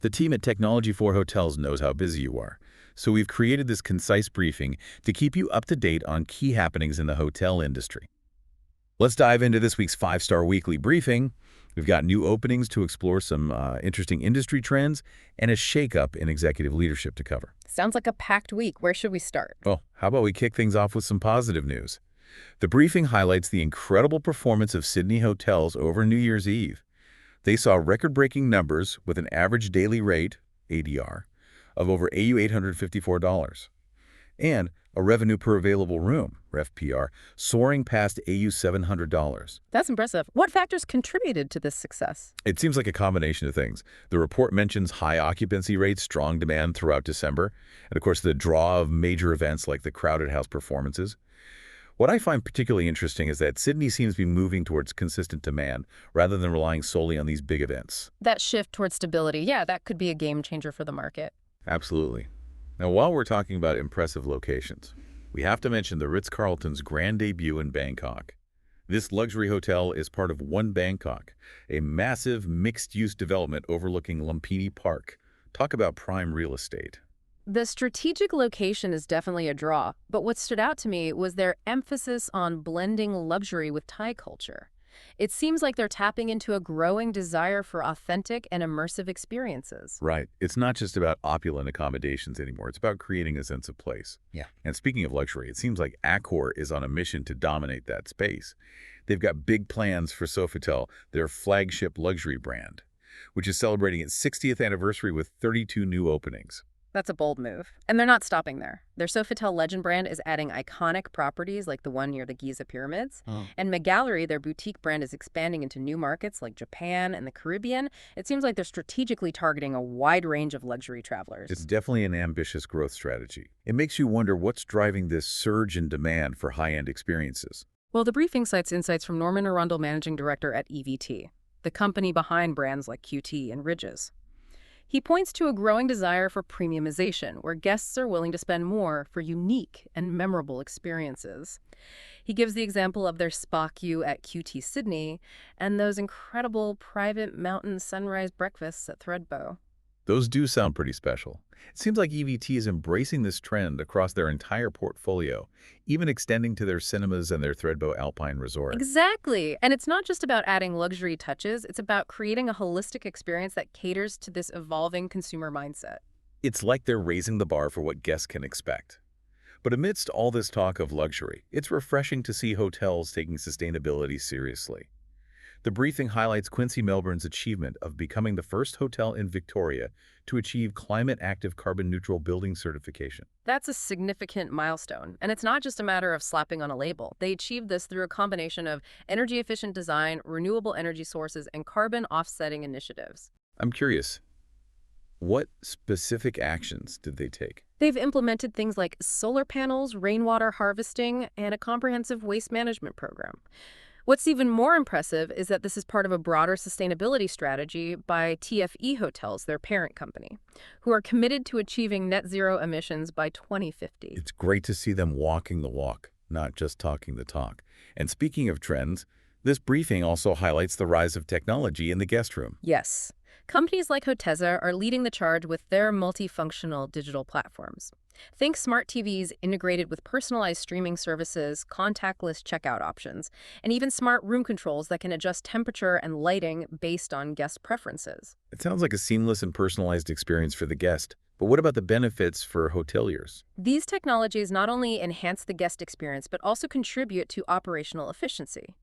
The team at Technology for Hotels knows how busy you are, so we've created this concise briefing to keep you up to date on key happenings in the hotel industry. Let's dive into this week's 5-star weekly briefing. We've got new openings to explore some interesting industry trends and a shakeup in executive leadership to cover. Sounds like a packed week. Where should we start? Well, how about we kick things off with some positive news? The briefing highlights the incredible performance of Sydney hotels over New Year's Eve. They saw record-breaking numbers with an average daily rate, ADR, of over AU $854, and a revenue per available room, RevPR, soaring past AU $700. That's impressive. What factors contributed to this success? It seems like a combination of things. The report mentions high occupancy rates, strong demand throughout December, and of course the draw of major events like the Crowded House performances. What I find particularly interesting is that Sydney seems to be moving towards consistent demand rather than relying solely on these big events. That shift towards stability, yeah, that could be a game changer for the market. Absolutely. Now, while we're talking about impressive locations, we have to mention the Ritz-Carlton's grand debut in Bangkok. This luxury hotel is part of One Bangkok, a massive mixed-use development overlooking Lumpini Park. Talk about prime real estate. The strategic location is definitely a draw, but what stood out to me was their emphasis on blending luxury with Thai culture. It seems like they're tapping into a growing desire for authentic and immersive experiences. Right. It's not just about opulent accommodations anymore. It's about creating a sense of place. Yeah. And speaking of luxury, it seems like Accor is on a mission to dominate that space. They've got big plans for Sofitel, their flagship luxury brand, which is celebrating its 60th anniversary with 32 new openings. That's a bold move. And they're not stopping there. Their Sofitel Legend brand is adding iconic properties like the one near the Giza Pyramids. And McGallery, their boutique brand, is expanding into new markets like Japan and the Caribbean. It seems like they're strategically targeting a wide range of luxury travelers. It's definitely an ambitious growth strategy. It makes you wonder what's driving this surge in demand for high-end experiences. Well, the briefing cites insights from Norman Arundel, managing director at EVT, the company behind brands like QT and Ridges. He points to a growing desire for premiumization, where guests are willing to spend more for unique and memorable experiences. He gives the example of their spa queue at QT Sydney and those incredible private mountain sunrise breakfasts at Threadbow. Those do sound pretty special. It seems like EVT is embracing this trend across their entire portfolio, even extending to their cinemas and their Threadbow Alpine Resort. Exactly. And it's not just about adding luxury touches, it's about creating a holistic experience that caters to this evolving consumer mindset. It's like they're raising the bar for what guests can expect. But amidst all this talk of luxury, it's refreshing to see hotels taking sustainability seriously. The briefing highlights Quincy Melbourne's achievement of becoming the first hotel in Victoria to achieve climate-active carbon-neutral building certification. That's a significant milestone, and it's not just a matter of slapping on a label. They achieved this through a combination of energy-efficient design, renewable energy sources, and carbon offsetting initiatives. I'm curious, what specific actions did they take? They've implemented things like solar panels, rainwater harvesting, and a comprehensive waste management program. What's even more impressive is that this is part of a broader sustainability strategy by TFE Hotels, their parent company, who are committed to achieving net zero emissions by 2050. It's great to see them walking the walk, not just talking the talk. And speaking of trends, this briefing also highlights the rise of technology in the guest room. Yes. Companies like Hoteza are leading the charge with their multifunctional digital platforms. Think smart TVs integrated with personalized streaming services, contactless checkout options, and even smart room controls that can adjust temperature and lighting based on guest preferences. It sounds like a seamless and personalized experience for the guest. But what about the benefits for hoteliers? These technologies not only enhance the guest experience, but also contribute to operational efficiency.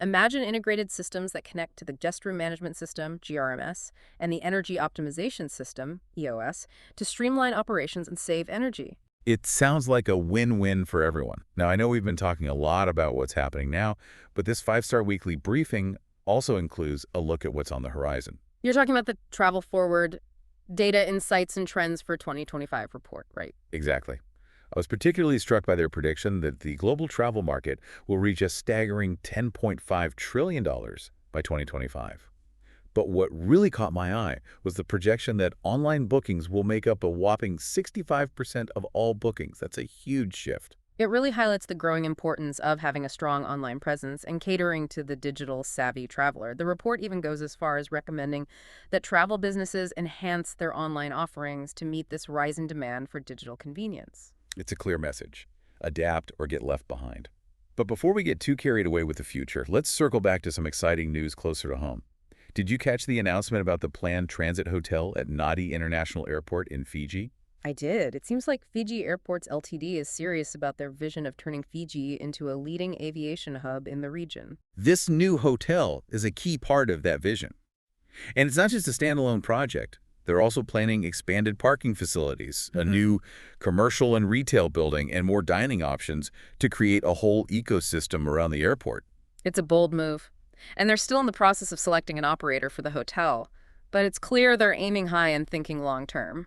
Imagine integrated systems that connect to the guest room management system, GRMS, and the energy optimization system, EOS, to streamline operations and save energy. It sounds like a win-win for everyone. Now, I know we've been talking a lot about what's happening now, but this 5-star weekly briefing also includes a look at what's on the horizon. You're talking about the Travel Forward Data Insights and Trends for 2025 report, right? Exactly. I was particularly struck by their prediction that the global travel market will reach a staggering $10.5 trillion by 2025. But what really caught my eye was the projection that online bookings will make up a whopping 65% of all bookings. That's a huge shift. It really highlights the growing importance of having a strong online presence and catering to the digital savvy traveler. The report even goes as far as recommending that travel businesses enhance their online offerings to meet this rising demand for digital convenience. It's a clear message. Adapt or get left behind. But before we get too carried away with the future, let's circle back to some exciting news closer to home. Did you catch the announcement about the planned transit hotel at Nadi International Airport in Fiji? I did. It seems like Fiji Airports Ltd is serious about their vision of turning Fiji into a leading aviation hub in the region. This new hotel is a key part of that vision. And it's not just a standalone project. They're also planning expanded parking facilities, a new commercial and retail building, and more dining options to create a whole ecosystem around the airport. It's a bold move. And they're still in the process of selecting an operator for the hotel, but it's clear they're aiming high and thinking long term.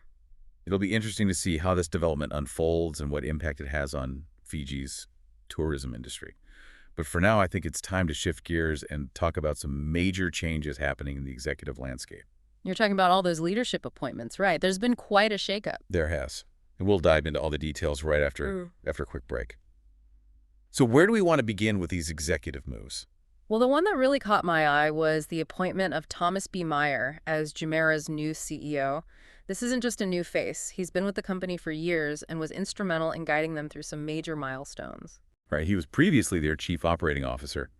It'll be interesting to see how this development unfolds and what impact it has on Fiji's tourism industry. But for now, I think it's time to shift gears and talk about some major changes happening in the executive landscape. You're talking about all those leadership appointments, right? There's been quite a shakeup. There has. And we'll dive into all the details right after a quick break. So where do we want to begin with these executive moves? Well, the one that really caught my eye was the appointment of Thomas B. Meyer as Jumeirah's new CEO. This isn't just a new face. He's been with the company for years and was instrumental in guiding them through some major milestones. Right, he was previously their chief operating officer.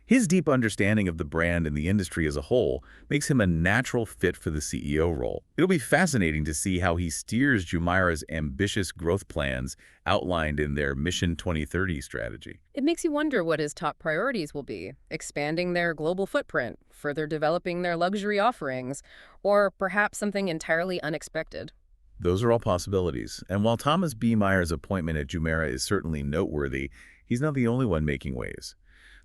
His deep understanding of the brand and the industry as a whole makes him a natural fit for the CEO role. It'll be fascinating to see how he steers Jumeirah's ambitious growth plans outlined in their Mission 2030 strategy. It makes you wonder what his top priorities will be: expanding their global footprint, further developing their luxury offerings, or perhaps something entirely unexpected. Those are all possibilities. And while Thomas B. Meyer's appointment at Jumeirah is certainly noteworthy, he's not the only one making waves.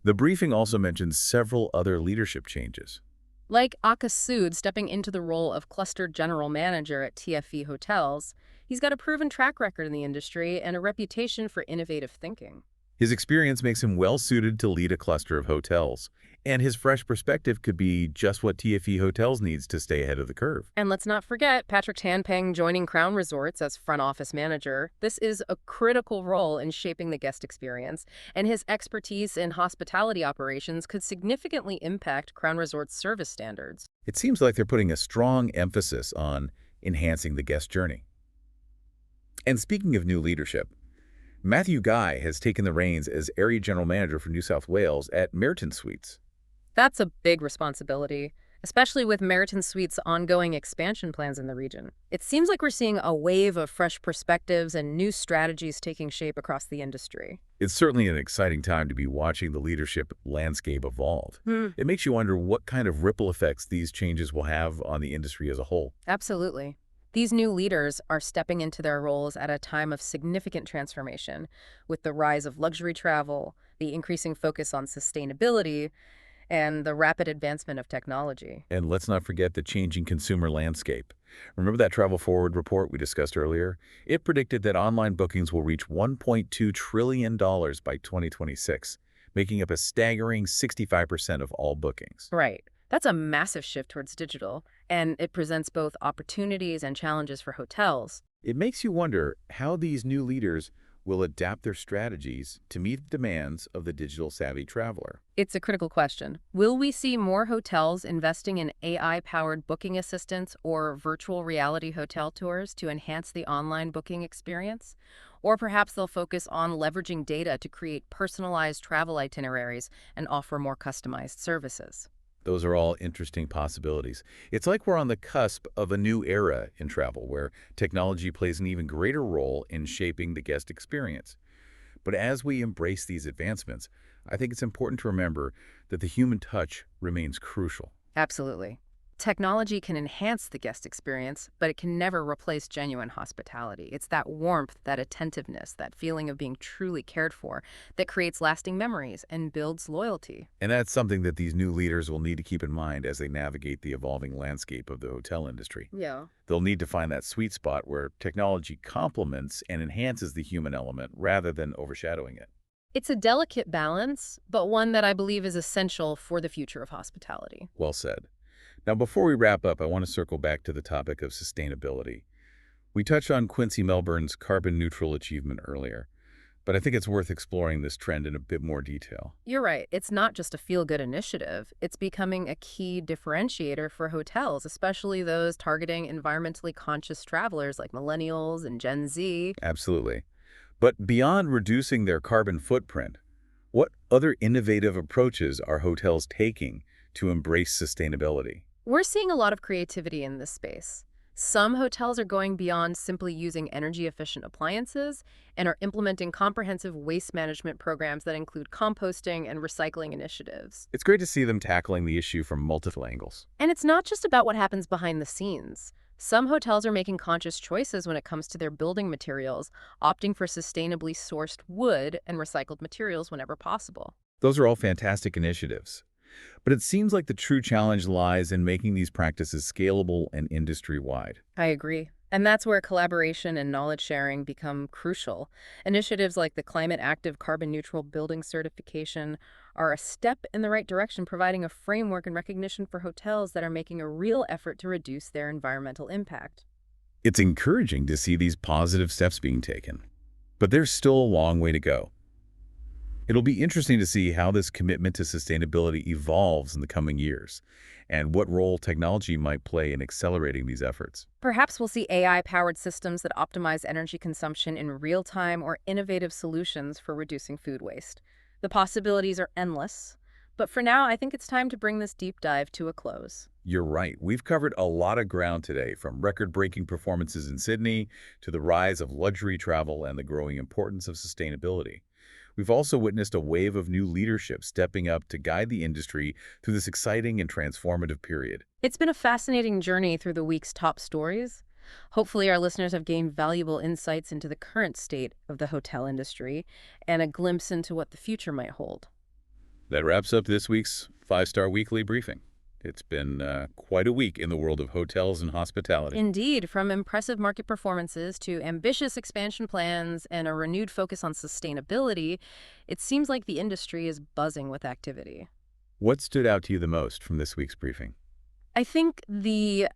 The briefing also mentions several other leadership changes. Like Aka Sood stepping into the role of cluster general manager at TFE Hotels, he's got a proven track record in the industry and a reputation for innovative thinking. His experience makes him well-suited to lead a cluster of hotels, and his fresh perspective could be just what TFE Hotels needs to stay ahead of the curve. And let's not forget Patrick Tanpeng joining Crown Resorts as front office manager. This is a critical role in shaping the guest experience, and his expertise in hospitality operations could significantly impact Crown Resorts' service standards. It seems like they're putting a strong emphasis on enhancing the guest journey. And speaking of new leadership, Matthew Guy has taken the reins as Area General Manager for New South Wales at Meriton Suites. That's a big responsibility, especially with Meriton Suites' ongoing expansion plans in the region. It seems like we're seeing a wave of fresh perspectives and new strategies taking shape across the industry. It's certainly an exciting time to be watching the leadership landscape evolve. It makes you wonder what kind of ripple effects these changes will have on the industry as a whole. Absolutely. These new leaders are stepping into their roles at a time of significant transformation, with the rise of luxury travel, the increasing focus on sustainability, and the rapid advancement of technology. And let's not forget the changing consumer landscape. Remember that Travel Forward report we discussed earlier? It predicted that online bookings will reach $1.2 trillion by 2026, making up a staggering 65% of all bookings. Right. That's a massive shift towards digital, and it presents both opportunities and challenges for hotels. It makes you wonder how these new leaders will adapt their strategies to meet the demands of the digital-savvy traveler. It's a critical question. Will we see more hotels investing in AI-powered booking assistants or virtual reality hotel tours to enhance the online booking experience? Or perhaps they'll focus on leveraging data to create personalized travel itineraries and offer more customized services. Those are all interesting possibilities. It's like we're on the cusp of a new era in travel where technology plays an even greater role in shaping the guest experience. But as we embrace these advancements, I think it's important to remember that the human touch remains crucial. Absolutely. Technology can enhance the guest experience, but it can never replace genuine hospitality. It's that warmth, that attentiveness, that feeling of being truly cared for that creates lasting memories and builds loyalty. And that's something that these new leaders will need to keep in mind as they navigate the evolving landscape of the hotel industry. Yeah. They'll need to find that sweet spot where technology complements and enhances the human element rather than overshadowing it. It's a delicate balance, but one that I believe is essential for the future of hospitality. Well said. Now, before we wrap up, I want to circle back to the topic of sustainability. We touched on Quincy Melbourne's carbon neutral achievement earlier, but I think it's worth exploring this trend in a bit more detail. You're right. It's not just a feel-good initiative. It's becoming a key differentiator for hotels, especially those targeting environmentally conscious travelers like millennials and Gen Z. Absolutely. But beyond reducing their carbon footprint, what other innovative approaches are hotels taking to embrace sustainability? We're seeing a lot of creativity in this space. Some hotels are going beyond simply using energy-efficient appliances and are implementing comprehensive waste management programs that include composting and recycling initiatives. It's great to see them tackling the issue from multiple angles. And it's not just about what happens behind the scenes. Some hotels are making conscious choices when it comes to their building materials, opting for sustainably sourced wood and recycled materials whenever possible. Those are all fantastic initiatives. But it seems like the true challenge lies in making these practices scalable and industry-wide. I agree. And that's where collaboration and knowledge sharing become crucial. Initiatives like the Climate Active Carbon Neutral Building Certification are a step in the right direction, providing a framework and recognition for hotels that are making a real effort to reduce their environmental impact. It's encouraging to see these positive steps being taken. But there's still a long way to go. It'll be interesting to see how this commitment to sustainability evolves in the coming years, and what role technology might play in accelerating these efforts. Perhaps we'll see AI-powered systems that optimize energy consumption in real time or innovative solutions for reducing food waste. The possibilities are endless, but for now, I think it's time to bring this deep dive to a close. You're right. We've covered a lot of ground today, from record-breaking performances in Sydney to the rise of luxury travel and the growing importance of sustainability. We've also witnessed a wave of new leadership stepping up to guide the industry through this exciting and transformative period. It's been a fascinating journey through the week's top stories. Hopefully, our listeners have gained valuable insights into the current state of the hotel industry and a glimpse into what the future might hold. That wraps up this week's 5-Star Weekly Briefing. It's been quite a week in the world of hotels and hospitality. Indeed, from impressive market performances to ambitious expansion plans and a renewed focus on sustainability, it seems like the industry is buzzing with activity. What stood out to you the most from this week's briefing? I think the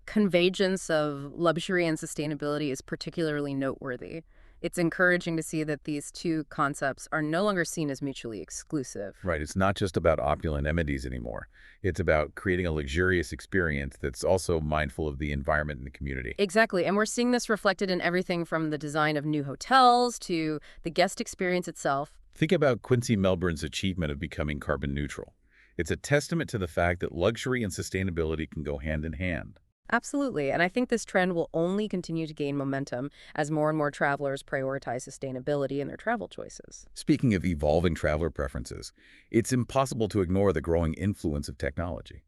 convergence of luxury and sustainability is particularly noteworthy. It's encouraging to see that these two concepts are no longer seen as mutually exclusive. Right, it's not just about opulent amenities anymore. It's about creating a luxurious experience that's also mindful of the environment and the community. Exactly, and we're seeing this reflected in everything from the design of new hotels to the guest experience itself. Think about Quincy Melbourne's achievement of becoming carbon neutral. It's a testament to the fact that luxury and sustainability can go hand in hand. Absolutely, and I think this trend will only continue to gain momentum as more and more travelers prioritize sustainability in their travel choices. Speaking of evolving traveler preferences, it's impossible to ignore the growing influence of technology.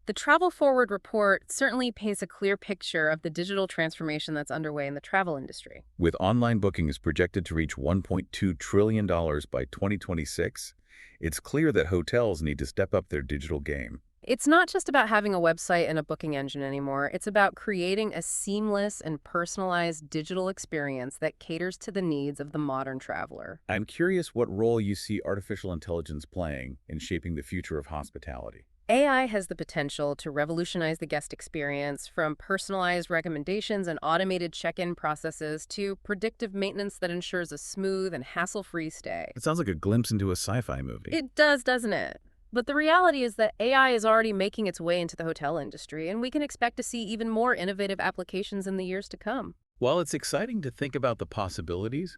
The Travel Forward report certainly paints a clear picture of the digital transformation that's underway in the travel industry. With online bookings projected to reach $1.2 trillion by 2026, it's clear that hotels need to step up their digital game. It's not just about having a website and a booking engine anymore. It's about creating a seamless and personalized digital experience that caters to the needs of the modern traveler. I'm curious what role you see artificial intelligence playing in shaping the future of hospitality. AI has the potential to revolutionize the guest experience, from personalized recommendations and automated check-in processes to predictive maintenance that ensures a smooth and hassle-free stay. It sounds like a glimpse into a sci-fi movie. It does, doesn't it? But the reality is that AI is already making its way into the hotel industry, and we can expect to see even more innovative applications in the years to come. While it's exciting to think about the possibilities,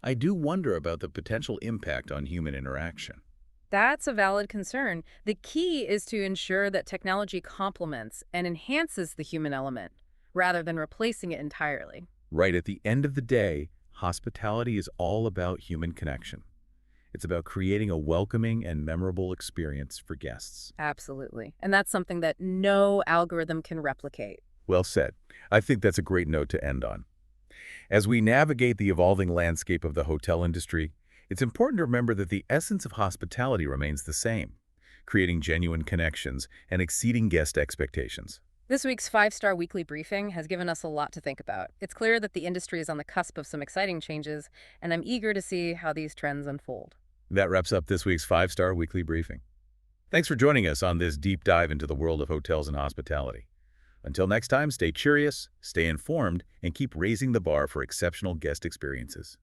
I do wonder about the potential impact on human interaction. That's a valid concern. The key is to ensure that technology complements and enhances the human element, rather than replacing it entirely. Right at the end of the day, hospitality is all about human connection. It's about creating a welcoming and memorable experience for guests. Absolutely. And that's something that no algorithm can replicate. Well said. I think that's a great note to end on. As we navigate the evolving landscape of the hotel industry, it's important to remember that the essence of hospitality remains the same: creating genuine connections and exceeding guest expectations. This week's 5-Star Weekly Briefing has given us a lot to think about. It's clear that the industry is on the cusp of some exciting changes, and I'm eager to see how these trends unfold. That wraps up this week's 5-Star Weekly Briefing. Thanks for joining us on this deep dive into the world of hotels and hospitality. Until next time, stay curious, stay informed, and keep raising the bar for exceptional guest experiences.